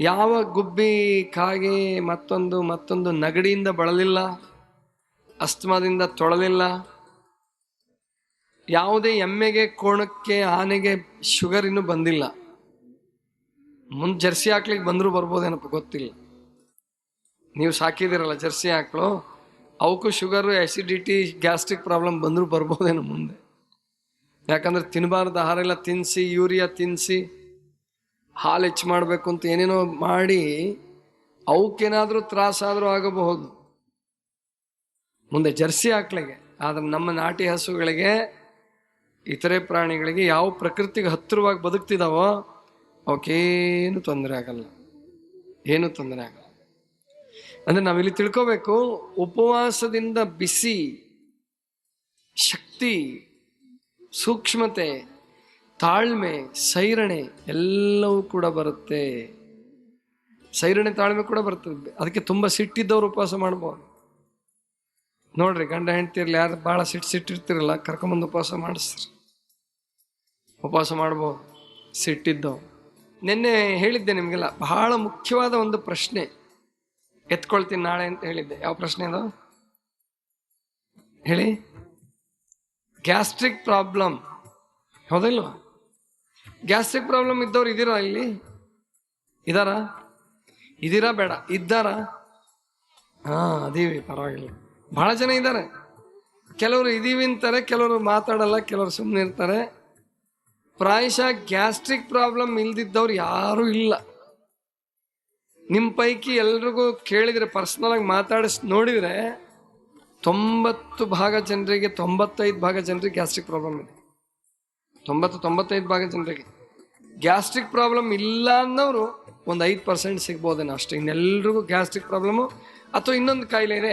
ಯಾವ ಗುಬ್ಬಿ ಕಾಗೆ ಮತ್ತೊಂದು ನಗಡಿಯಿಂದ ಬಳಲಿಲ್ಲ, ಅಸ್ತಮಾದಿಂದ ತೊಳಲಿಲ್ಲ. ಯಾವುದೇ ಎಮ್ಮೆಗೆ, ಕೋಣಕ್ಕೆ, ಆನೆಗೆ ಶುಗರ್ ಇನ್ನೂ ಬಂದಿಲ್ಲ. ಮುಂದೆ ಜರ್ಸಿ ಹಾಕ್ಲಿಕ್ಕೆ ಬಂದರೂ ಬರ್ಬೋದೇನಪ್ಪ, ಗೊತ್ತಿಲ್ಲ. ನೀವು ಸಾಕಿದಿರಲ್ಲ ಜರ್ಸಿ ಹಾಕ್ಳು, ಅವಕ್ಕೂ ಶುಗರು, ಆಸಿಡಿಟಿ, ಗ್ಯಾಸ್ಟ್ರಿಕ್ ಪ್ರಾಬ್ಲಮ್ ಬಂದರೂ ಬರ್ಬೋದೇನೋ ಮುಂದೆ. ಯಾಕಂದ್ರೆ ತಿನ್ನಬಾರ್ದು ಆಹಾರ ಎಲ್ಲ ತಿನ್ನಿಸಿ, ಯೂರಿಯಾ ತಿನ್ನಿಸಿ, ಹಾಲು ಹೆಚ್ಚು ಮಾಡಬೇಕು ಅಂತ ಏನೇನೋ ಮಾಡಿ ಅವಕ್ಕೇನಾದರೂ ತ್ರಾಸಾದರೂ ಆಗಬಹುದು ಮುಂದೆ ಜರ್ಸಿ ಹಾಕ್ಲಿಗೆ. ಆದ್ರೆ ನಮ್ಮ ನಾಟಿ ಹಸುಗಳಿಗೆ, ಇತರೆ ಪ್ರಾಣಿಗಳಿಗೆ, ಯಾವ ಪ್ರಕೃತಿಗೆ ಹತ್ತಿರವಾಗಿ ಬದುಕ್ತಿದಾವೋ ಅವಕ್ಕೇನು ತೊಂದರೆ ಆಗಲ್ಲ, ಏನು ತೊಂದರೆ ಆಗಲ್ಲ. ಅಂದ್ರೆ ನಾವಿಲ್ಲಿ ತಿಳ್ಕೋಬೇಕು, ಉಪವಾಸದಿಂದ ಬಿಸಿ, ಶಕ್ತಿ, ಸೂಕ್ಷ್ಮತೆ, ತಾಳ್ಮೆ, ಸೈರಣೆ ಎಲ್ಲವೂ ಕೂಡ ಬರುತ್ತೆ. ಸೈರಣೆ, ತಾಳ್ಮೆ ಕೂಡ ಬರ್ತದೆ. ಅದಕ್ಕೆ ತುಂಬ ಸಿಟ್ಟಿದ್ದವ್ರು ಉಪವಾಸ ಮಾಡ್ಬೋದು. ನೋಡ್ರಿ, ಗಂಡ ಹೆಂಡ್ತಿರ್ಲಿ ಯಾರು ಭಾಳ ಸಿಟ್ಟಿರ್ತಿರಲ್ಲ, ಕರ್ಕೊಂಬಂದು ಉಪವಾಸ ಮಾಡಿಸ್ರಿ, ಉಪವಾಸ ಮಾಡ್ಬೋದು ಸಿಟ್ಟಿದ್ದವು. ನಿನ್ನೆ ಹೇಳಿದ್ದೆ ನಿಮಗೆಲ್ಲ, ಬಹಳ ಮುಖ್ಯವಾದ ಒಂದು ಪ್ರಶ್ನೆ ಎತ್ಕೊಳ್ತೀನಿ ನಾಳೆ ಅಂತ ಹೇಳಿದ್ದೆ. ಯಾವ ಪ್ರಶ್ನೆ ಅದು ಹೇಳಿ? ಗ್ಯಾಸ್ಟ್ರಿಕ್ ಪ್ರಾಬ್ಲಮ್, ಹೌದಿಲ್ವ? ಗ್ಯಾಸ್ಟ್ರಿಕ್ ಪ್ರಾಬ್ಲಮ್ ಇದ್ದವ್ರು ಇದ್ದೀರಾ? ಇಲ್ಲಿ ಇದ್ದೀರಾ ಬೇಡ, ಇದ್ದಾರಾ? ಅದೀವಿ, ಪರವಾಗಿಲ್ಲ. ಬಹಳ ಜನ ಇದ್ದಾರೆ. ಕೆಲವರು ಇದೀವಿ ಅಂತಾರೆ, ಕೆಲವರು ಮಾತಾಡಲ್ಲ, ಕೆಲವರು ಸುಮ್ಮನೆ ಇರ್ತಾರೆ. ಪ್ರಾಯಶಃ ಗ್ಯಾಸ್ಟ್ರಿಕ್ ಪ್ರಾಬ್ಲಮ್ ಇಲ್ದಿದ್ದವ್ರು ಯಾರೂ ಇಲ್ಲ. ನಿಮ್ಮ ಪೈಕಿ ಎಲ್ರಿಗೂ ಕೇಳಿದರೆ, ಪರ್ಸ್ನಲ್ ಆಗಿ ಮಾತಾಡಿಸಿ ನೋಡಿದರೆ 90% ಜನರಿಗೆ, 95% ಜನರಿಗೆ ಗ್ಯಾಸ್ಟ್ರಿಕ್ ಪ್ರಾಬ್ಲಮ್ ಇದೆ. 95% ಜನರಿಗೆ ಗ್ಯಾಸ್ಟ್ರಿಕ್ ಪ್ರಾಬ್ಲಮ್ ಇಲ್ಲ ಅನ್ನೋರು ಒಂದು 5% ಸಿಗ್ಬೋದೇನೋ ಅಷ್ಟೇ. ಇನ್ನೆಲ್ರಿಗೂ ಗ್ಯಾಸ್ಟ್ರಿಕ್ ಪ್ರಾಬ್ಲಮ್ಮು ಅಥವಾ ಇನ್ನೊಂದು ಕಾಯಿಲೆ ಇದೆ,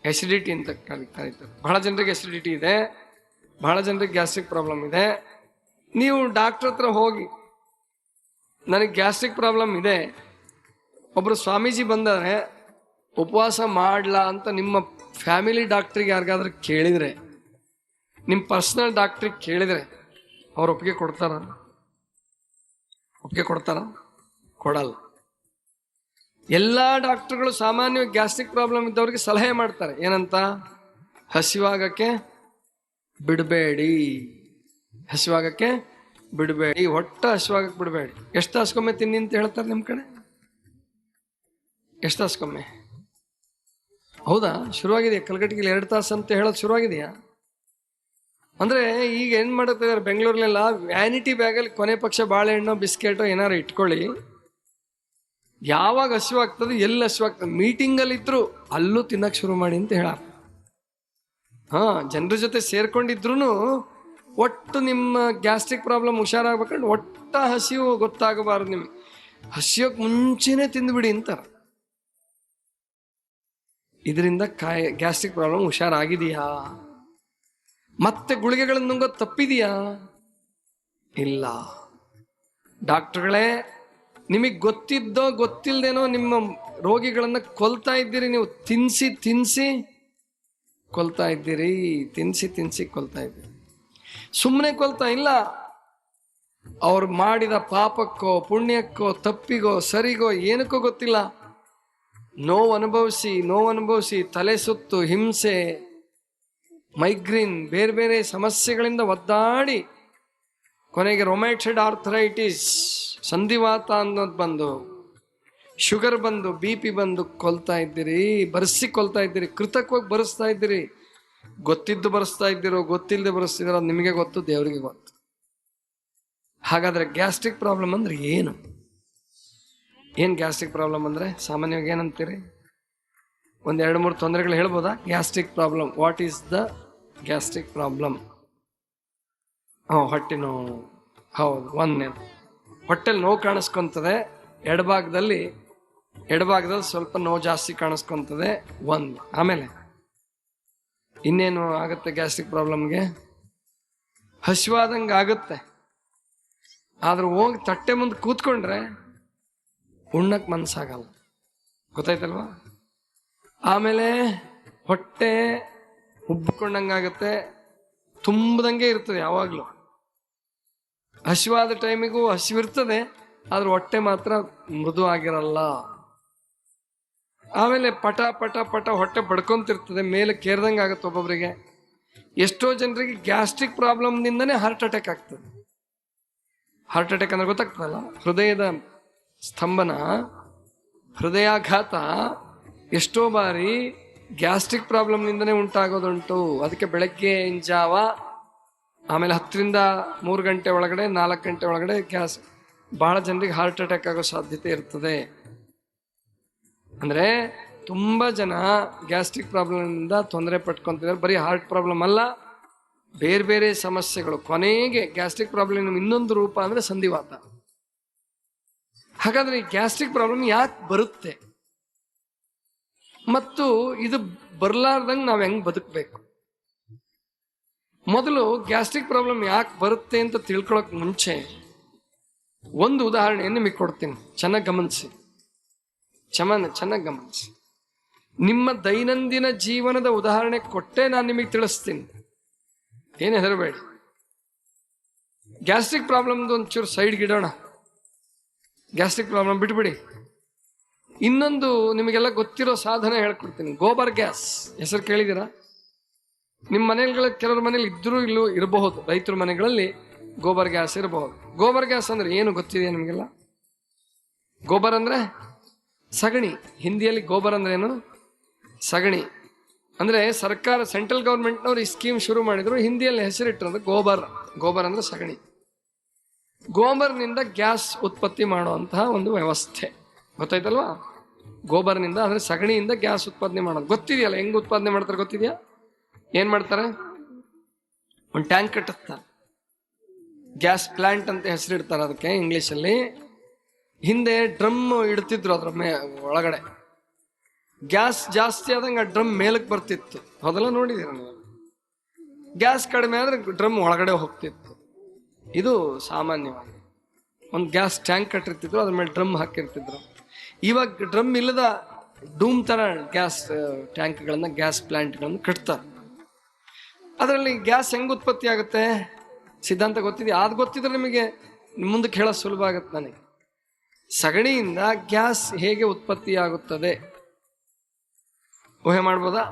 ಆಸಿಡಿಟಿ ಅಂತ ಕರೀತಾರೆ. ಬಹಳ ಜನರಿಗೆ ಆಸಿಡಿಟಿ ಇದೆ, ಬಹಳ ಜನರಿಗೆ ಗ್ಯಾಸ್ಟ್ರಿಕ್ ಪ್ರಾಬ್ಲಮ್ ಇದೆ. ನೀವು ಡಾಕ್ಟ್ರ್ ಹತ್ರ ಹೋಗಿ, ನನಗೆ ಗ್ಯಾಸ್ಟ್ರಿಕ್ ಪ್ರಾಬ್ಲಮ್ ಇದೆ, ಒಬ್ಬರು ಸ್ವಾಮೀಜಿ ಬಂದರೆ ಉಪವಾಸ ಮಾಡಲಾ ಅಂತ ನಿಮ್ಮ ಫ್ಯಾಮಿಲಿ ಡಾಕ್ಟ್ರಿಗೆ ಯಾರಿಗಾದ್ರೂ ಕೇಳಿದರೆ, ನಿಮ್ಮ ಪರ್ಸನಲ್ ಡಾಕ್ಟ್ರಿಗೆ ಕೇಳಿದರೆ ಅವ್ರು ಒಪ್ಪಿಗೆ ಕೊಡ್ತಾರ? ಕೊಡಲ್ಲ. ಎಲ್ಲ ಡಾಕ್ಟರ್ಗಳು ಸಾಮಾನ್ಯವಾಗಿ ಗ್ಯಾಸ್ಟ್ರಿಕ್ ಪ್ರಾಬ್ಲಮ್ ಇದ್ದವ್ರಿಗೆ ಸಲಹೆ ಮಾಡ್ತಾರೆ, ಏನಂತ? ಹಸಿವಾಗಕ್ಕೆ ಬಿಡಬೇಡಿ, ಹೊಟ್ಟೆ ಹಸಿವಾಗಕ್ಕೆ ಬಿಡಬೇಡಿ. ಎಷ್ಟು ತಾಸ್ಕೊಮ್ಮೆ ತಿನ್ನಿ ಅಂತ ಹೇಳ್ತಾರೆ ನಿಮ್ಮ ಕಡೆ? ಎಷ್ಟು ತಾಸ್ಕೊಮ್ಮೆ? ಹೌದಾ? ಶುರುವಾಗಿದೆಯಾ? ಕಲ್ಗಟ್ಟಿಗೆ 2 ತಾಸು ಅಂತ ಹೇಳೋದು ಶುರುವಾಗಿದೆಯಾ? ಅಂದರೆ ಈಗ ಏನು ಮಾಡುತ್ತಿದ್ದಾರೆ ಬೆಂಗಳೂರಲ್ಲೆಲ್ಲ, ವ್ಯಾನಿಟಿ ಬ್ಯಾಗಲ್ಲಿ ಕೊನೆ ಪಕ್ಷ ಬಾಳೆಹಣ್ಣು, ಬಿಸ್ಕೆಟೋ ಏನಾರು ಇಟ್ಕೊಳ್ಳಿ. ಯಾವಾಗ ಹಸಿವಾಗ್ತದೆ, ಎಲ್ಲಿ ಹಸಿವಾಗ್ತದೆ, ಮೀಟಿಂಗಲ್ಲಿದ್ದರೂ ಅಲ್ಲೂ ತಿನ್ನಕ್ಕೆ ಶುರು ಮಾಡಿ ಅಂತ ಹೇಳ. ಜನರ ಜೊತೆ ಸೇರ್ಕೊಂಡಿದ್ರು ಒಟ್ಟು ನಿಮ್ಮ ಗ್ಯಾಸ್ಟ್ರಿಕ್ ಪ್ರಾಬ್ಲಮ್ ಹುಷಾರಾಗ್ಬೇಕಂದ್ರೆ ಒಟ್ಟ ಹಸಿವು ಗೊತ್ತಾಗಬಾರ್ದು ನಿಮಗೆ. ಹಸಿಯೋಕೆ ಮುಂಚೆನೇ ತಿಂದುಬಿಡಿ ಅಂತಾರೆ. ಇದರಿಂದ ಗ್ಯಾಸ್ಟ್ರಿಕ್ ಪ್ರಾಬ್ಲಮ್ ಹುಷಾರಾಗಿದೆಯಾ? ಮತ್ತೆ ಗುಳಿಗೆಗಳನ್ನು ನುಂಗೋದು ತಪ್ಪಿದೆಯಾ? ಇಲ್ಲ. ಡಾಕ್ಟರ್ಗಳೇ, ನಿಮಗೆ ಗೊತ್ತಿದ್ದೋ ಗೊತ್ತಿಲ್ಲದೇನೋ ನಿಮ್ಮ ರೋಗಿಗಳನ್ನು ಕೊಲ್ತಾ ಇದ್ದೀರಿ. ನೀವು ತಿನ್ಸಿ ಕೊಲ್ತಾ ಇದ್ದೀರಿ, ತಿನ್ಸಿ ಕೊಲ್ತಾ ಇದ್ದೀರಿ. ಸುಮ್ಮನೆ ಕೊಲ್ತಾ ಇಲ್ಲ, ಅವ್ರು ಮಾಡಿದ ಪಾಪಕ್ಕೋ, ಪುಣ್ಯಕ್ಕೋ, ತಪ್ಪಿಗೋ, ಸರಿಗೋ, ಏನಕ್ಕೋ ಗೊತ್ತಿಲ್ಲ, ನೋವು ಅನುಭವಿಸಿ ತಲೆ ಸುತ್ತು, ಹಿಂಸೆ, ಮೈಗ್ರೇನ್, ಬೇರೆ ಬೇರೆ ಸಮಸ್ಯೆಗಳಿಂದ ಒದ್ದಾಡಿ ಕೊನೆಗೆ ರೊಮ್ಯಾಟೈಡ್ ಆರ್ಥರೈಟಿಸ್, ಸಂಧಿವಾತ ಅನ್ನೋದು ಬಂದು, ಶುಗರ್ ಬಂದು, BP ಬಂದು ಕೊಲ್ತಾ ಇದ್ದೀರಿ, ಕೊಲ್ತಾ ಇದ್ದೀರಿ, ಕೃತಕವಾಗಿ ಬರೆಸ್ತಾ ಇದ್ದೀರಿ. ಗೊತ್ತಿದ್ದು ಬರೆಸ್ತಾ ಇದ್ದೀರೋ ಗೊತ್ತಿಲ್ಲದೆ ಬರೆಸ್ತಿದ್ದೀರೋ ಅದು ನಿಮಗೆ ಗೊತ್ತು, ದೇವರಿಗೆ ಗೊತ್ತು. ಹಾಗಾದ್ರೆ ಗ್ಯಾಸ್ಟ್ರಿಕ್ ಪ್ರಾಬ್ಲಮ್ ಅಂದ್ರೆ ಏನು ಗ್ಯಾಸ್ಟ್ರಿಕ್ ಪ್ರಾಬ್ಲಮ್ ಅಂದ್ರೆ ಸಾಮಾನ್ಯವಾಗಿ ಏನಂತೀರಿ? 1-2-3 ತೊಂದರೆಗಳು ಹೇಳ್ಬೋದಾ? Gastric problem, what is the gastric problem? ಹೊಟ್ಟೆ ನೋವು. ಹೌದು, ಹೊಟ್ಟೆಲಿ ನೋವು ಕಾಣಿಸ್ಕೊಂತದೆ. ಎಡಭಾಗದಲ್ಲಿ ಸ್ವಲ್ಪ ನೋವು ಜಾಸ್ತಿ ಕಾಣಿಸ್ಕೊಂತದೆ. ಆಮೇಲೆ ಇನ್ನೇನು ಆಗುತ್ತೆ ಗ್ಯಾಸ್ಟ್ರಿಕ್ ಪ್ರಾಬ್ಲಮ್ಗೆ? ಹಸಿವಾದಂಗೆ ಆಗುತ್ತೆ. ಆದ್ರೆ ಹೋಗಿ ತಟ್ಟೆ ಮುಂದೆ ಕೂತ್ಕೊಂಡ್ರೆ ಉಣ್ಣಕ್ಕೆ ಮನಸ್ಸಾಗಲ್ಲ, ಗೊತ್ತಾಯ್ತಲ್ವಾ? ಆಮೇಲೆ ಹೊಟ್ಟೆ ಉಬ್ಬಿಕೊಂಡಂಗಾಗುತ್ತೆ, ತುಂಬದಂಗೆ ಇರ್ತದೆ ಯಾವಾಗಲೂ. ಹಸಿವಾದ ಟೈಮಿಗೂ ಹಸಿವಿರ್ತದೆ, ಆದ್ರೆ ಹೊಟ್ಟೆ ಮಾತ್ರ ಮೃದು ಆಗಿರಲ್ಲ. ಆಮೇಲೆ ಪಟ ಪಟ ಪಟ ಹೊಟ್ಟೆ ಬಡ್ಕೊಂತಿರ್ತದೆ, ಮೇಲೆ ಕೇರ್ದಂಗೆ ಆಗುತ್ತೆ ಒಬ್ಬೊಬ್ಬರಿಗೆ. ಎಷ್ಟೋ ಜನರಿಗೆ ಗ್ಯಾಸ್ಟ್ರಿಕ್ ಪ್ರಾಬ್ಲಮ್ನಿಂದನೇ ಹಾರ್ಟ್ ಅಟ್ಯಾಕ್ ಆಗ್ತದೆ. ಹಾರ್ಟ್ ಅಟ್ಯಾಕ್ ಅಂದ್ರೆ ಗೊತ್ತಾಗ್ತದಲ್ಲ, ಹೃದಯದ ಸ್ತಂಭನ, ಹೃದಯಾಘಾತ ಎಷ್ಟೋ ಬಾರಿ ಗ್ಯಾಸ್ಟ್ರಿಕ್ ಪ್ರಾಬ್ಲಮ್ನಿಂದನೇ ಉಂಟಾಗೋದುಂಟು. ಅದಕ್ಕೆ ಬೆಳಗ್ಗೆ ಜಾವ, ಆಮೇಲೆ 10ರಿಂದ 3 ಗಂಟೆ ಒಳಗಡೆ, 4 ಗಂಟೆ ಒಳಗಡೆ ಬಹಳ ಜನರಿಗೆ ಹಾರ್ಟ್ ಅಟ್ಯಾಕ್ ಆಗೋ ಸಾಧ್ಯತೆ ಇರ್ತದೆ. ಅಂದ್ರೆ ತುಂಬಾ ಜನ ಗ್ಯಾಸ್ಟ್ರಿಕ್ ಪ್ರಾಬ್ಲಮ್ನಿಂದ ತೊಂದರೆ ಪಟ್ಕೊಂತಿದ್ದಾರೆ. ಬರೀ ಹಾರ್ಟ್ ಪ್ರಾಬ್ಲಮ್ ಅಲ್ಲ, ಬೇರೆ ಬೇರೆ ಸಮಸ್ಯೆಗಳು. ಕೊನೆಗೆ ಗ್ಯಾಸ್ಟ್ರಿಕ್ ಪ್ರಾಬ್ಲಮ್ ಇನ್ನೊಂದು ರೂಪ ಅಂದ್ರೆ ಸಂಧಿವಾತ. ಹಾಗಾದ್ರೆ ಈ ಗ್ಯಾಸ್ಟ್ರಿಕ್ ಪ್ರಾಬ್ಲಮ್ ಯಾಕೆ ಬರುತ್ತೆ ಮತ್ತು ಇದು ಬರ್ಲಾರ್ದಂಗೆ ನಾವ್ ಹೆಂಗ್ ಬದುಕಬೇಕು? ಮೊದಲು ಗ್ಯಾಸ್ಟ್ರಿಕ್ ಪ್ರಾಬ್ಲಮ್ ಯಾಕೆ ಬರುತ್ತೆ ಅಂತ ತಿಳ್ಕೊಳಕ್ ಮುಂಚೆ ಒಂದು ಉದಾಹರಣೆಯನ್ನು ನಿಮಗೆ ಕೊಡ್ತೀನಿ. ಚೆನ್ನಾಗಿ ಗಮನಿಸಿ, ಚೆನ್ನಾಗಿ ಗಮನಿಸಿ. ನಿಮ್ಮ ದೈನಂದಿನ ಜೀವನದ ಉದಾಹರಣೆ ಕೊಟ್ಟೆ ನಾನು ನಿಮಗೆ ತಿಳಿಸ್ತೀನಿ, ಏನು ಹೆದರಬೇಡಿ. ಗ್ಯಾಸ್ಟ್ರಿಕ್ ಪ್ರಾಬ್ಲಮ್ದು ಒಂಚೂರು ಸೈಡ್ಗೆ ಇಡೋಣ, ಗ್ಯಾಸ್ಟ್ರಿಕ್ ಪ್ರಾಬ್ಲಮ್ ಬಿಟ್ಬಿಡಿ. ಇನ್ನೊಂದು ನಿಮಗೆಲ್ಲ ಗೊತ್ತಿರೋ ಸಾಧನ ಹೇಳ್ಕೊಡ್ತೀನಿ. ಗೋಬರ್ ಗ್ಯಾಸ್ ಹೆಸರು ಕೇಳಿದ್ದೀರಾ? ನಿಮ್ಮ ಮನೆಗಳ ಕೆಲವ್ರ ಮನೇಲಿ ಇದ್ರೂ ಇಲ್ಲೂ ಇರಬಹುದು, ರೈತರ ಮನೆಗಳಲ್ಲಿ ಗೋಬರ್ ಗ್ಯಾಸ್ ಇರಬಹುದು. ಗೋಬರ್ ಗ್ಯಾಸ್ ಅಂದ್ರೆ ಏನು ಗೊತ್ತಿದೆಯಾ ನಿಮಗೆಲ್ಲ? ಗೋಬರ್ ಅಂದ್ರೆ ಸಗಣಿ. ಹಿಂದಿಯಲ್ಲಿ ಗೋಬರ್ ಅಂದ್ರೆ ಏನು? ಸಗಣಿ. ಅಂದ್ರೆ ಸರ್ಕಾರ, ಸೆಂಟ್ರಲ್ ಗೌರ್ಮೆಂಟ್ನವ್ರು ಈ ಸ್ಕೀಮ್ ಶುರು ಮಾಡಿದ್ರು, ಹಿಂದಿಯಲ್ಲಿ ಹೆಸರಿಟ್ಟಿರೋದು ಗೋಬರ್. ಗೋಬರ್ ಅಂದ್ರೆ ಸಗಣಿ. ಗೋಬರ್ನಿಂದ ಗ್ಯಾಸ್ ಉತ್ಪತ್ತಿ ಮಾಡುವಂತಹ ಒಂದು ವ್ಯವಸ್ಥೆ, ಗೊತ್ತಾಯ್ತಲ್ವಾ? ಗೋಬರ್ನಿಂದ ಅಂದ್ರೆ ಸಗಣಿಯಿಂದ ಗ್ಯಾಸ್ ಉತ್ಪಾದನೆ ಮಾಡೋದು ಗೊತ್ತಿದೆಯಲ್ಲ. ಹೆಂಗ್ ಉತ್ಪಾದನೆ ಮಾಡ್ತಾರೆ ಗೊತ್ತಿದೆಯಾ? ಏನ್ ಮಾಡ್ತಾರೆ? ಒಂದು ಟ್ಯಾಂಕ್ ಕಟ್ಟಿಸ್ತಾರೆ, ಗ್ಯಾಸ್ ಪ್ಲಾಂಟ್ ಅಂತ ಹೆಸರಿಡ್ತಾರೆ ಅದಕ್ಕೆ ಇಂಗ್ಲಿಷಲ್ಲಿ. ಹಿಂದೆ ಡ್ರಮ್ ಇಡ್ತಿದ್ರು ಅದ್ರ ಒಳಗಡೆ. ಗ್ಯಾಸ್ ಜಾಸ್ತಿ ಆದಂಗೆ ಆ ಡ್ರಮ್ ಮೇಲಕ್ಕೆ ಬರ್ತಿತ್ತು, ಅದೆಲ್ಲ ನೋಡಿದೀರ ನೀವು? ಗ್ಯಾಸ್ ಕಡಿಮೆ ಆದ್ರೆ ಡ್ರಮ್ ಒಳಗಡೆ ಹೋಗ್ತಿತ್ತು. ಇದು ಸಾಮಾನ್ಯವಾಗಿ ಒಂದು ಗ್ಯಾಸ್ ಟ್ಯಾಂಕ್ ಕಟ್ಟಿರ್ತಿದ್ರು, ಅದ್ರ ಮೇಲೆ ಡ್ರಮ್ ಹಾಕಿರ್ತಿದ್ರು. ಇವಾಗ ಡ್ರಮ್ ಇಲ್ಲದ ಡೂಮ್ ತರ ಗ್ಯಾಸ್ ಟ್ಯಾಂಕ್ಗಳನ್ನ, ಗ್ಯಾಸ್ ಪ್ಲಾಂಟ್ಗಳನ್ನ ಕಟ್ತಾರೆ. ಅದರಲ್ಲಿ ಗ್ಯಾಸ್ ಹೆಂಗ್ ಉತ್ಪತ್ತಿ ಆಗುತ್ತೆ ಸಿದ್ಧಾಂತ ಗೊತ್ತಿದೆ? ಅದು ಗೊತ್ತಿದ್ರೆ ನಿಮಗೆ ಮುಂದಕ್ಕೆ ಹೇಳೋ ಸುಲಭ ಆಗುತ್ತೆ ನನಗೆ. ಸಗಣಿಯಿಂದ ಗ್ಯಾಸ್ ಹೇಗೆ ಉತ್ಪತ್ತಿ ಆಗುತ್ತದೆ ಊಹೆ ಮಾಡ್ಬೋದಾ?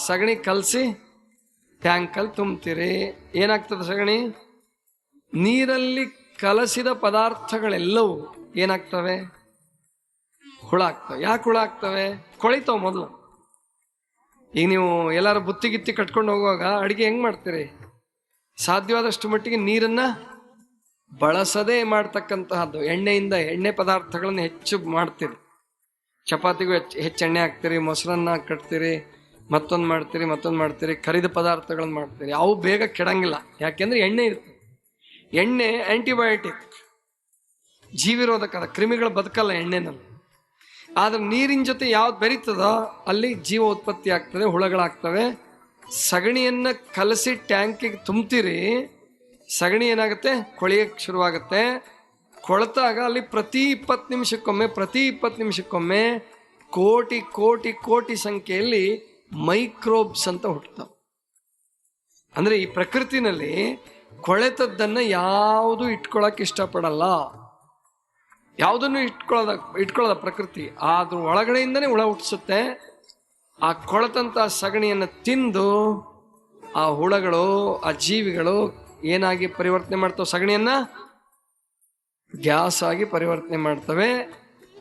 ಸಗಣಿ ಕಲಸಿ ಟ್ಯಾಂಕಲ್ಲಿ ತುಂಬ್ತೀರಿ. ಏನಾಗ್ತದೆ ಸಗಣಿ? ನೀರಲ್ಲಿ ಕಲಸಿದ ಪದಾರ್ಥಗಳೆಲ್ಲವೂ ಏನಾಗ್ತವೆ? ಹುಳ ಆಗ್ತವೆ. ಯಾಕೆ ಹುಳ ಆಗ್ತವೆ? ಕೊಳಿತಾವ ಮೊದಲು. ಈಗ ನೀವು ಎಲ್ಲಾರು ಬುತ್ತಿ ಗಿತ್ತಿ ಕಟ್ಕೊಂಡು ಹೋಗುವಾಗ ಅಡಿಗೆ ಹೆಂಗ್ ಮಾಡ್ತೀರಿ? ಸಾಧ್ಯವಾದಷ್ಟು ಮಟ್ಟಿಗೆ ನೀರನ್ನ ಬಳಸದೇ ಮಾಡ್ತಕ್ಕಂತಹದ್ದು. ಎಣ್ಣೆ ಪದಾರ್ಥಗಳನ್ನು ಹೆಚ್ಚು ಮಾಡ್ತೀರಿ. ಚಪಾತಿಗೂ ಹೆಚ್ಚು ಎಣ್ಣೆ ಹಾಕ್ತೀರಿ, ಮೊಸರನ್ನ ಕಟ್ತೀರಿ, ಮತ್ತೊಂದು ಮಾಡ್ತೀರಿ, ಕರಿದ ಪದಾರ್ಥಗಳನ್ನ ಮಾಡ್ತೀರಿ. ಅವು ಬೇಗ ಕೆಡಂಗಿಲ್ಲ, ಯಾಕೆಂದ್ರೆ ಎಣ್ಣೆ ಇರ್ತದೆ. ಎಣ್ಣೆ ಆಂಟಿಬಯೋಟಿಕ್, ಜೀವಿರೋಧಕ, ಕ್ರಿಮಿಗಳು ಬದುಕಲ್ಲ ಎಣ್ಣೆನಲ್ಲಿ. ಆದ್ರೆ ನೀರಿನ ಜೊತೆ ಯಾವ್ದು ಬೆರೀತದೋ ಅಲ್ಲಿ ಜೀವ ಉತ್ಪತ್ತಿ ಆಗ್ತದೆ, ಹುಳಗಳಾಗ್ತವೆ. ಸಗಣಿಯನ್ನ ಕಲಸಿ ಟ್ಯಾಂಕಿಗೆ ತುಂಬ್ತೀರಿ, ಸಗಣಿ ಏನಾಗುತ್ತೆ? ಕೊಳೆಯಕ್ಕೆ ಶುರುವಾಗುತ್ತೆ. ಕೊಳೆತಾಗ ಅಲ್ಲಿ ಪ್ರತಿ 20 ನಿಮಿಷಕ್ಕೊಮ್ಮೆ ಕೋಟಿ ಕೋಟಿ ಕೋಟಿ ಸಂಖ್ಯೆಯಲ್ಲಿ ಮೈಕ್ರೋಬ್ಸ್ ಅಂತ ಹುಟ್ಟುತ್ತವೆ. ಅಂದ್ರೆ ಈ ಪ್ರಕೃತಿನಲ್ಲಿ ಕೊಳೆತದ್ದನ್ನ ಯಾವುದು ಇಟ್ಕೊಳಕ್ ಇಷ್ಟಪಡಲ್ಲ, ಯಾವುದನ್ನು ಇಟ್ಕೊಳ್ಳೋದ ಪ್ರಕೃತಿ. ಆದ್ರೂ ಒಳಗಡೆಯಿಂದನೇ ಹುಳ ಹುಟ್ಟಿಸುತ್ತೆ. ಆ ಕೊಳೆತಂತ ಸಗಣಿಯನ್ನು ತಿಂದು ಆ ಹುಳಗಳು, ಆ ಜೀವಿಗಳು ಏನಾಗಿ ಪರಿವರ್ತನೆ ಮಾಡ್ತವೆ? ಸಗಣಿಯನ್ನ ಗ್ಯಾಸ್ ಆಗಿ ಪರಿವರ್ತನೆ ಮಾಡ್ತವೆ.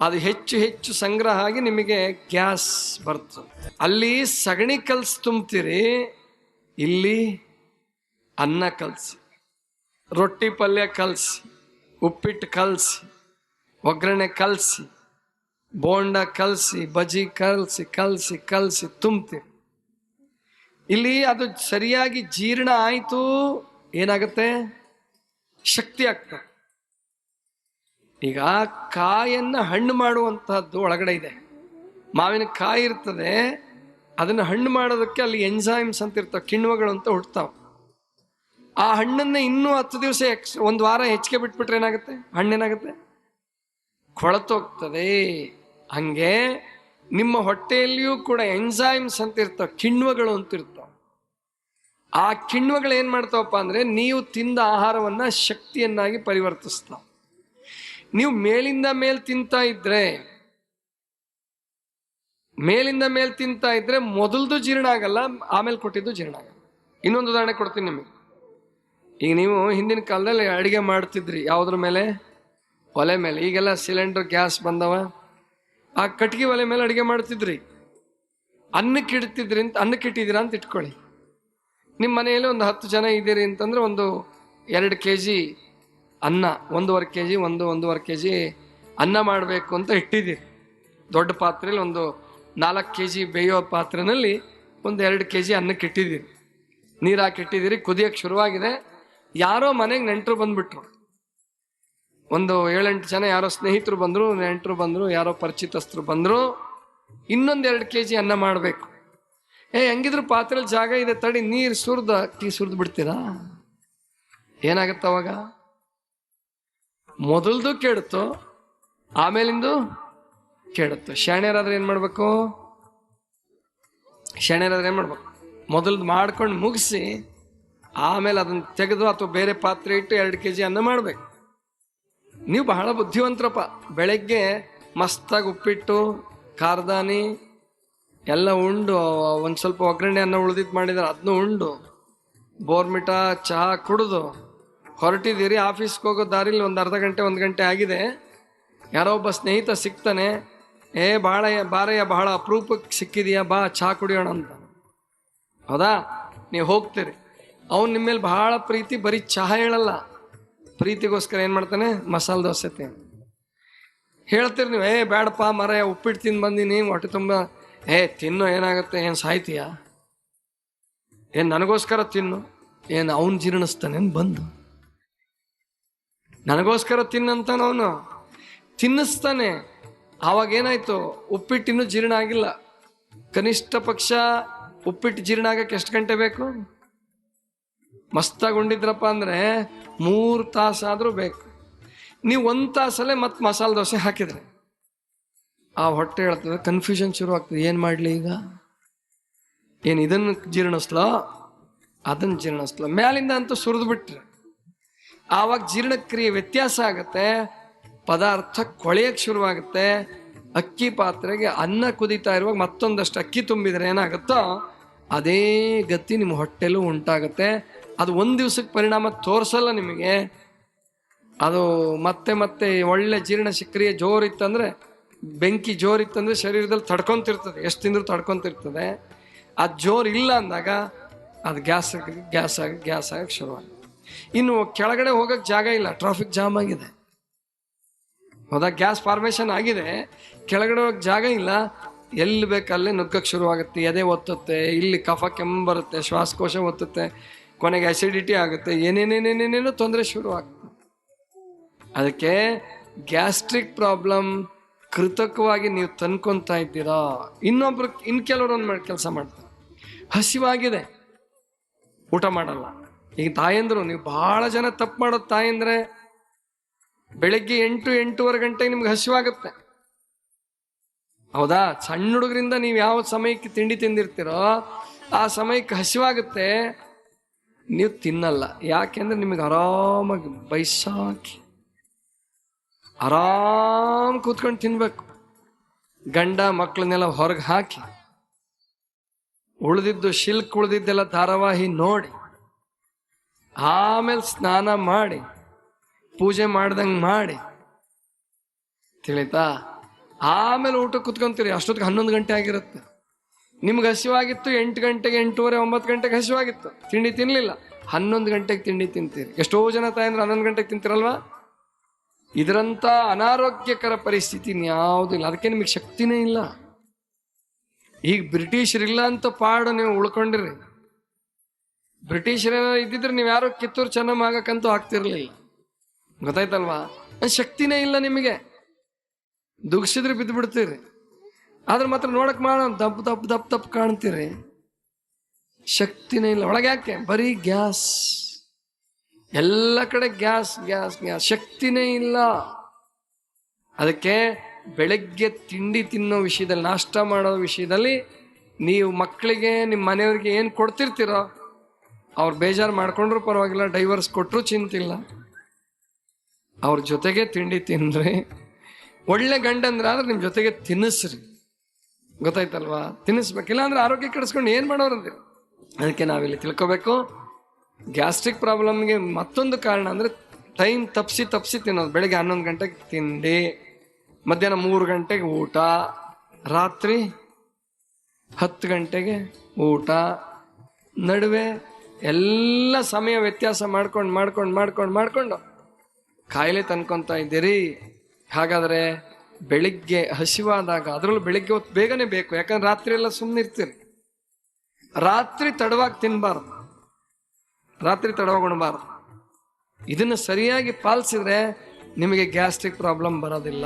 ಅದು ಹೆಚ್ಚು ಹೆಚ್ಚು ಸಂಗ್ರಹ ಆಗಿ ನಿಮಗೆ ಗ್ಯಾಸ್ ಬರ್ತದೆ. ಅಲ್ಲಿ ಸಗಣಿ ಕಲ್ಸಿ ತುಂಬ್ತೀರಿ, ಇಲ್ಲಿ ಅನ್ನ ಕಲ್ಸಿ, ರೊಟ್ಟಿ ಪಲ್ಯ ಕಲ್ಸಿ, ಉಪ್ಪಿಟ್ಟು ಕಲ್ಸಿ, ಒಗ್ಗರಣೆ ಕಲ್ಸಿ, ಬೋಂಡ ಕಲ್ಸಿ, ಬಜಿ ಕಲ್ಸಿ ತುಂಬ್ತೀರಿ. ಇಲ್ಲಿ ಅದು ಸರಿಯಾಗಿ ಜೀರ್ಣ ಆಯ್ತು, ಏನಾಗುತ್ತೆ? ಶಕ್ತಿ ಆಗ್ತದೆ. ಈಗ ಕಾಯನ್ನ ಹಣ್ಣು ಮಾಡುವಂತಹದ್ದು ಒಳಗಡೆ ಇದೆ. ಮಾವಿನ ಕಾಯಿ ಇರ್ತದೆ, ಅದನ್ನ ಹಣ್ಣು ಮಾಡೋದಕ್ಕೆ ಅಲ್ಲಿ ಎಂಜೈಮ್ಸ್ ಅಂತ ಇರ್ತಾವೆ, ಕಿಣ್ವಗಳು ಅಂತ ಹುಡ್ತಾವ. ಆ ಹಣ್ಣನ್ನ ಇನ್ನೂ 10 ದಿವಸ ಒಂದು ವಾರ ಹೆಚ್ಚಿಗೆ ಬಿಟ್ಬಿಟ್ರೆ ಏನಾಗುತ್ತೆ? ಹಣ್ಣೇನಾಗುತ್ತೆ? ಕೊಳತೋಗ್ತದೆ. ಹಂಗೆ ನಿಮ್ಮ ಹೊಟ್ಟೆಯಲ್ಲಿಯೂ ಕೂಡ ಎಂಜೈಮ್ಸ್ ಅಂತ ಇರ್ತಾವ, ಕಿಣ್ವಗಳು ಅಂತ ಇರ್ತಾವ. ಆ ಕಿಣ್ವಗಳು ಏನ್ ಮಾಡ್ತಾವಪ್ಪ ಅಂದ್ರೆ ನೀವು ತಿಂದ ಆಹಾರವನ್ನ ಶಕ್ತಿಯನ್ನಾಗಿ ಪರಿವರ್ತಿಸ್ತಾವ. ನೀವು ಮೇಲಿಂದ ಮೇಲ್ ತಿಂತಾ ಇದ್ರೆ ಮೊದಲ್ದು ಜೀರ್ಣ ಆಗಲ್ಲ, ಆಮೇಲೆ ಕೊಟ್ಟಿದ್ದು ಜೀರ್ಣ ಆಗಲ್ಲ. ಇನ್ನೊಂದು ಉದಾಹರಣೆ ಕೊಡ್ತೀನಿ ನಿಮಗೆ. ಈಗ ನೀವು ಹಿಂದಿನ ಕಾಲದಲ್ಲಿ ಅಡಿಗೆ ಮಾಡ್ತಿದ್ರಿ ಯಾವುದ್ರ ಮೇಲೆ? ಒಲೆ ಮೇಲೆ. ಈಗೆಲ್ಲ ಸಿಲಿಂಡರ್ ಗ್ಯಾಸ್ ಬಂದವ. ಆ ಕಟ್ಗೆ ಒಲೆ ಮೇಲೆ ಅಡಿಗೆ ಮಾಡ್ತಿದ್ರಿ. ಅನ್ನಕ್ಕಿಟ್ಟಿದ್ದೀರಾ ಅಂತ ಇಟ್ಕೊಳ್ಳಿ. ನಿಮ್ಮ ಮನೆಯಲ್ಲಿ ಒಂದು 10 ಜನ ಇದ್ದೀರಿ ಅಂತಂದ್ರೆ ಒಂದು 2 kg ಅನ್ನ, 1.5 kg 1.5 kg ಅನ್ನ ಮಾಡಬೇಕು ಅಂತ ಇಟ್ಟಿದ್ದೀರಿ. ದೊಡ್ಡ ಪಾತ್ರೆಯಲ್ಲಿ ಒಂದು 4 kg ಬೇಯೋ ಪಾತ್ರೆನಲ್ಲಿ ಒಂದು 2 kg ಅನ್ನಕ್ಕೆ ಇಟ್ಟಿದ್ದೀರಿ. ನೀರು ಹಾಕಿ ಇಟ್ಟಿದ್ದೀರಿ. ಕುದಿಯಕ್ಕೆ ಶುರುವಾಗಿದೆ. ಯಾರೋ ಮನೆಗೆ ನೆಂಟರು ಬಂದ್ಬಿಟ್ರು. ಒಂದು 7-8 ಜನ ಯಾರೋ ಸ್ನೇಹಿತರು ಬಂದರು, ನೆಂಟರು ಬಂದರು, ಯಾರೋ ಪರಿಚಿತಸ್ಥರು ಬಂದರು. ಇನ್ನೊಂದು 2 kg ಅನ್ನ ಮಾಡಬೇಕು. ಹೆಂಗಿದ್ರು ಪಾತ್ರೆಯಲ್ಲಿ ಜಾಗ ಇದೆ, ತಡಿ ನೀರು ಸುರಿದು ಬಿಡ್ತೀರಾ? ಏನಾಗತ್ತ ಅವಾಗ? ಮೊದಲ್ದು ಕೆಡುತ್ತೋ, ಆಮೇಲಿಂದು ಕೆಡುತ್ತೋ. ಶಾಣ್ಯರಾದ್ರೆ ಏನ್ ಮಾಡ್ಬೇಕು? ಮೊದಲ್ದು ಮಾಡ್ಕೊಂಡು ಮುಗಿಸಿ ಆಮೇಲೆ ಅದನ್ನ ತೆಗೆದು ಅಥವಾ ಬೇರೆ ಪಾತ್ರೆ ಇಟ್ಟು 2 kg ಅನ್ನ ಮಾಡ್ಬೇಕು. ನೀವು ಬಹಳ ಬುದ್ಧಿವಂತರಪ್ಪ. ಬೆಳಗ್ಗೆ ಮಸ್ತಾಗಿ ಉಪ್ಪಿಟ್ಟು, ಖಾರದಾನಿ ಎಲ್ಲ ಉಂಡು, ಒಂದು ಸ್ವಲ್ಪ ಒಗ್ಗರಣೆ ಅನ್ನ ಉಳಿದಿದ್ದು ಮಾಡಿದ್ರೆ ಅದನ್ನು ಉಂಡು, ಬೋರ್ಮಿಟ ಚಹಾ ಕುಡಿದು ಹೊರಟಿದ್ದೀರಿ. ಆಫೀಸ್ಗೆ ಹೋಗೋ ದಾರಿಲಿ ಒಂದು ಅರ್ಧ ಗಂಟೆ 1 ಗಂಟೆ ಆಗಿದೆ. ಯಾರೋ ಒಬ್ಬ ಸ್ನೇಹಿತ ಸಿಗ್ತಾನೆ. ಬಾರಯ್ಯ, ಬಹಳ ಅಪರೂಪಕ್ಕೆ ಸಿಕ್ಕಿದೀಯಾ, ಬಾ ಚಹಾ ಕುಡಿಯೋಣ ಅಂತ. ಹೌದಾ? ನೀವು ಹೋಗ್ತೀರಿ. ಅವನು ನಿಮ್ಮ ಮೇಲೆ ಬಹಳ ಪ್ರೀತಿ, ಬರೀ ಚಹಾ ಹೇಳಲ್ಲ, ಪ್ರೀತಿಗೋಸ್ಕರ ಏನು ಮಾಡ್ತಾನೆ? ಮಸಾಲೆ ದೋಸೆ ಹೇಳ್ತೀರಿ ನೀವು. ಬೇಡಪ್ಪ ಮರಯ್ಯ, ಉಪ್ಪಿಟ್ಟು ತಿಂದು ಬಂದೀನಿ, ಹೊಟ್ಟೆ ತುಂಬ. ತಿನ್ನು, ಏನಾಗುತ್ತೆ, ಏನು ಸಾಯ್ತೀಯ? ನನಗೋಸ್ಕರ ತಿನ್ನು. ಅವನು ಜೀರ್ಣಿಸ್ತಾನೇನು ಬಂದು? ನನಗೋಸ್ಕರ ತಿನ್ನಂತಾನ ಅವನು ತಿನ್ನಿಸ್ತಾನೆ. ಆವಾಗ ಏನಾಯ್ತು? ಉಪ್ಪಿಟ್ಟಿನ್ನೂ ಜೀರ್ಣ ಆಗಿಲ್ಲ. ಕನಿಷ್ಠ ಪಕ್ಷ ಉಪ್ಪಿಟ್ಟು ಜೀರ್ಣ ಆಗಕ್ಕೆ ಎಷ್ಟು ಗಂಟೆ ಬೇಕು? ಮಸ್ತಾಗಿ ಉಂಡಿದ್ರಪ್ಪ ಅಂದರೆ 3 ತಾಸಾದರೂ ಬೇಕು. ನೀವು 1 ತಾಸಲ್ಲೇ ಮತ್ತೆ ಮಸಾಲೆ ದೋಸೆ ಹಾಕಿದ್ರೆ ಆ ಹೊಟ್ಟೆ ಹೇಳ್ತದೆ, ಕನ್ಫ್ಯೂಷನ್ ಶುರು ಆಗ್ತದೆ. ಏನು ಮಾಡಲಿ ಈಗ? ಇದನ್ನು ಜೀರ್ಣಿಸ್ಲೋ ಅದನ್ನು ಜೀರ್ಣಿಸ್ಲೋ? ಮ್ಯಾಲಿಂದ ಅಂತೂ ಸುರಿದು ಬಿಟ್ರೆ ಆವಾಗ ಜೀರ್ಣಕ್ರಿಯೆ ವ್ಯತ್ಯಾಸ ಆಗುತ್ತೆ. ಪದಾರ್ಥ ಕೊಳೆಯಕ್ಕೆ ಶುರುವಾಗುತ್ತೆ. ಅಕ್ಕಿ ಪಾತ್ರೆಗೆ ಅನ್ನ ಕುದೀತಾ ಇರುವಾಗ ಮತ್ತೊಂದಷ್ಟು ಅಕ್ಕಿ ತುಂಬಿದರೆ ಏನಾಗುತ್ತೋ ಅದೇ ಗತಿ ನಿಮ್ಮ ಹೊಟ್ಟೆಲೂ ಉಂಟಾಗುತ್ತೆ. ಅದು 1 ದಿವಸಕ್ಕೆ ಪರಿಣಾಮ ತೋರಿಸಲ್ಲ ನಿಮಗೆ. ಅದು ಮತ್ತೆ ಒಳ್ಳೆ ಜೀರ್ಣ ಕ್ರಿಯೆ ಜೋರಿತ್ತಂದರೆ, ಬೆಂಕಿ ಜೋರಿತ್ತಂದರೆ ಶರೀರದಲ್ಲಿ ತಡ್ಕೊತಿರ್ತದೆ, ಎಷ್ಟು ತಿಂದರೂ ತಡ್ಕೊತಿರ್ತದೆ. ಅದು ಜೋರು ಇಲ್ಲ ಅಂದಾಗ ಅದು ಗ್ಯಾಸ್ ಆಗಕ್ಕೆ ಶುರುವಾಗುತ್ತೆ. ಇನ್ನು ಕೆಳಗಡೆ ಹೋಗಕ್ಕೆ ಜಾಗ ಇಲ್ಲ, ಟ್ರಾಫಿಕ್ ಜಾಮ್ ಆಗಿದೆ. ಹೌದಾ? ಗ್ಯಾಸ್ ಫಾರ್ಮೇಷನ್ ಆಗಿದೆ, ಕೆಳಗಡೆ ಹೋಗಕ್ಕೆ ಜಾಗ ಇಲ್ಲ. ಎಲ್ಲಿ ಬೇಕಲ್ಲೇ ನುಗ್ಗಕ್ಕೆ ಶುರುವಾಗುತ್ತೆ. ಎದೆ ಒತ್ತುತ್ತೆ, ಇಲ್ಲಿ ಕಫ ಕೆಮ್ಮು ಬರುತ್ತೆ, ಶ್ವಾಸಕೋಶ ಒತ್ತುತ್ತೆ, ಕೊನೆಗೆ ಅಸಿಡಿಟಿ ಆಗುತ್ತೆ, ಏನೇನೇನೇನೇನೇನೋ ತೊಂದರೆ ಶುರುವಾಗುತ್ತೆ. ಅದಕ್ಕೆ ಗ್ಯಾಸ್ಟ್ರಿಕ್ ಪ್ರಾಬ್ಲಮ್ ಕೃತಕವಾಗಿ ನೀವು ತಂದ್ಕೊತಾ ಇದ್ದೀರಾ. ಇನ್ನು ಕೆಲವರು ಒಂದು ಕೆಲಸ ಮಾಡ್ತಾರೆ, ಹಸಿವಾಗಿದೆ ಊಟ ಮಾಡಲ್ಲ. ಈಗ ತಾಯಂದ್ರು, ನೀವು ಬಹಳ ಜನ ತಪ್ಪು ಮಾಡೋದು ತಾಯಂದ್ರೆ, ಬೆಳಗ್ಗೆ 8-8:15 ಗಂಟೆಗೆ ನಿಮ್ಗೆ ಹಸಿವಾಗುತ್ತೆ. ಹೌದಾ? ಸಣ್ಣ ಹುಡುಗರಿಂದ ನೀವು ಯಾವ ಸಮಯಕ್ಕೆ ತಿಂಡಿ ತಿಂದಿರ್ತೀರೋ ಆ ಸಮಯಕ್ಕೆ ಹಸಿವಾಗುತ್ತೆ, ನೀವು ತಿನ್ನಲ್ಲ. ಯಾಕೆಂದ್ರೆ ನಿಮಗೆ ಆರಾಮಾಗಿ ಬೈಸಾಕಿ ಆರಾಮ್ ಕೂತ್ಕೊಂಡು ತಿನ್ಬೇಕು. ಗಂಡ ಮಕ್ಕಳನ್ನೆಲ್ಲ ಹೊರಗೆ ಹಾಕಿ, ಉಳಿದಿದ್ದೆಲ್ಲ ಧಾರಾವಾಹಿ ನೋಡಿ, ಆಮೇಲೆ ಸ್ನಾನ ಮಾಡಿ, ಪೂಜೆ ಮಾಡ್ದಂಗೆ ಮಾಡಿ, ತಿಳಿತಾ? ಆಮೇಲೆ ಊಟ ಕುತ್ಕೊಂತೀರಿ. ಅಷ್ಟೊತ್ತಿಗೆ 11 ಗಂಟೆ ಆಗಿರುತ್ತೆ. ನಿಮ್ಗೆ ಹಸಿವಾಗಿತ್ತು 8 ಗಂಟೆಗೆ, 8:30, 9 ಗಂಟೆಗೆ ಹಸಿವಾಗಿತ್ತು, ತಿಂಡಿ ತಿನ್ನಲಿಲ್ಲ. 11 ಗಂಟೆಗೆ ತಿಂಡಿ ತಿಂತೀರಿ. ಎಷ್ಟೋ ಜನ ತಾಯಂದ್ರೆ 11 ಗಂಟೆಗೆ ತಿಂತೀರಲ್ವಾ? ಇದರಂಥ ಅನಾರೋಗ್ಯಕರ ಪರಿಸ್ಥಿತಿ ಇನ್ಯಾವುದಿಲ್ಲ. ಅದಕ್ಕೆ ನಿಮಗೆ ಶಕ್ತಿನೇ ಇಲ್ಲ. ಈಗ ಬ್ರಿಟಿಷರಿಲ್ಲ ಅಂತ ಪಾಡು ನೀವು ಉಳ್ಕೊಂಡಿರಿ. ಬ್ರಿಟಿಷರೇನಾರು ಇದ್ದಿದ್ರೆ ನೀವು ಯಾರೋ ಕಿತ್ತೂರು ಚೆನ್ನಮ್ಮಾಗಕ್ಕಂತೂ ಆಗ್ತಿರ್ಲಿಲ್ಲ. ಗೊತ್ತಾಯ್ತಲ್ವಾ? ಶಕ್ತಿನೇ ಇಲ್ಲ ನಿಮಗೆ. ದುಗ್ಸಿದ್ರೆ ಬಿದ್ದು ಬಿಡ್ತೀರಿ. ಆದ್ರೆ ಮಾತ್ರ ನೋಡಕ್ ದಪ್ಪ ಕಾಣ್ತೀರಿ. ಶಕ್ತಿನೇ ಇಲ್ಲ. ಒಳಗೆ ಯಾಕೆ? ಬರೀ ಗ್ಯಾಸ್, ಎಲ್ಲ ಕಡೆ ಗ್ಯಾಸ್ ಗ್ಯಾಸ್ ಗ್ಯಾಸ್, ಶಕ್ತಿನೇ ಇಲ್ಲ. ಅದಕ್ಕೆ ಬೆಳಗ್ಗೆ ತಿಂಡಿ ತಿನ್ನೋ ವಿಷಯದಲ್ಲಿ, ನಾಷ್ಟ ಮಾಡೋ ವಿಷಯದಲ್ಲಿ ನೀವು ಮಕ್ಕಳಿಗೆ, ನಿಮ್ಮ ಮನೆಯವ್ರಿಗೆ ಏನು ಕೊಡ್ತಿರ್ತೀರೋ ಅವ್ರು ಬೇಜಾರು ಮಾಡ್ಕೊಂಡ್ರು ಪರವಾಗಿಲ್ಲ, ಡೈವರ್ಸ್ ಕೊಟ್ಟರು ಚಿಂತಿಲ್ಲ. ಅವ್ರ ಜೊತೆಗೆ ತಿಂಡಿ ತಿನ್ರಿ. ಒಳ್ಳೆ ಗಂಡಂದ್ರಾದ್ರೆ ನಿಮ್ ಜೊತೆಗೆ ತಿನ್ನಿಸ್ರಿ. ಗೊತ್ತಾಯ್ತಲ್ವಾ? ತಿನ್ನಿಸ್ಬೇಕಿಲ್ಲ ಅಂದ್ರೆ ಆರೋಗ್ಯ ಕೆಡಿಸ್ಕೊಂಡು ಏನ್ ಮಾಡೋರಂತೀರ. ಅದಕ್ಕೆ ನಾವಿಲ್ಲಿ ತಿಳ್ಕೊಬೇಕು, ಗ್ಯಾಸ್ಟ್ರಿಕ್ ಪ್ರಾಬ್ಲಮ್ಗೆ ಮತ್ತೊಂದು ಕಾರಣ ಅಂದ್ರೆ ಟೈಮ್ ತಪ್ಪಿಸಿ ತಿನ್ನೋದು. ಬೆಳಿಗ್ಗೆ 11 ಗಂಟೆಗೆ ತಿಂಡಿ, ಮಧ್ಯಾಹ್ನ 3 ಗಂಟೆಗೆ ಊಟ, ರಾತ್ರಿ 10 ಗಂಟೆಗೆ ಊಟ, ನಡುವೆ ಎಲ್ಲ ಸಮಯ ವ್ಯತ್ಯಾಸ ಮಾಡ್ಕೊಂಡು ಕಾಯಿಲೆ ತಂದ್ಕೊಂತ ಇದ್ದೀರಿ. ಹಾಗಾದ್ರೆ ಬೆಳಿಗ್ಗೆ ಹಸಿವಾದಾಗ, ಅದರಲ್ಲೂ ಬೆಳಿಗ್ಗೆ ಹೊತ್ತು ಬೇಗನೆ ಬೇಕು, ಯಾಕಂದ್ರೆ ರಾತ್ರಿ ಎಲ್ಲ ಸುಮ್ಮನೆ ಇರ್ತೀರಿ. ರಾತ್ರಿ ತಡವಾಗಿ ತಿನ್ಬಾರ್ದು, ರಾತ್ರಿ ತಡವಾಗಿ ಉಣಬಾರ್ದು. ಇದನ್ನು ಸರಿಯಾಗಿ ಪಾಲಿಸಿದ್ರೆ ನಿಮಗೆ ಗ್ಯಾಸ್ಟ್ರಿಕ್ ಪ್ರಾಬ್ಲಮ್ ಬರೋದಿಲ್ಲ.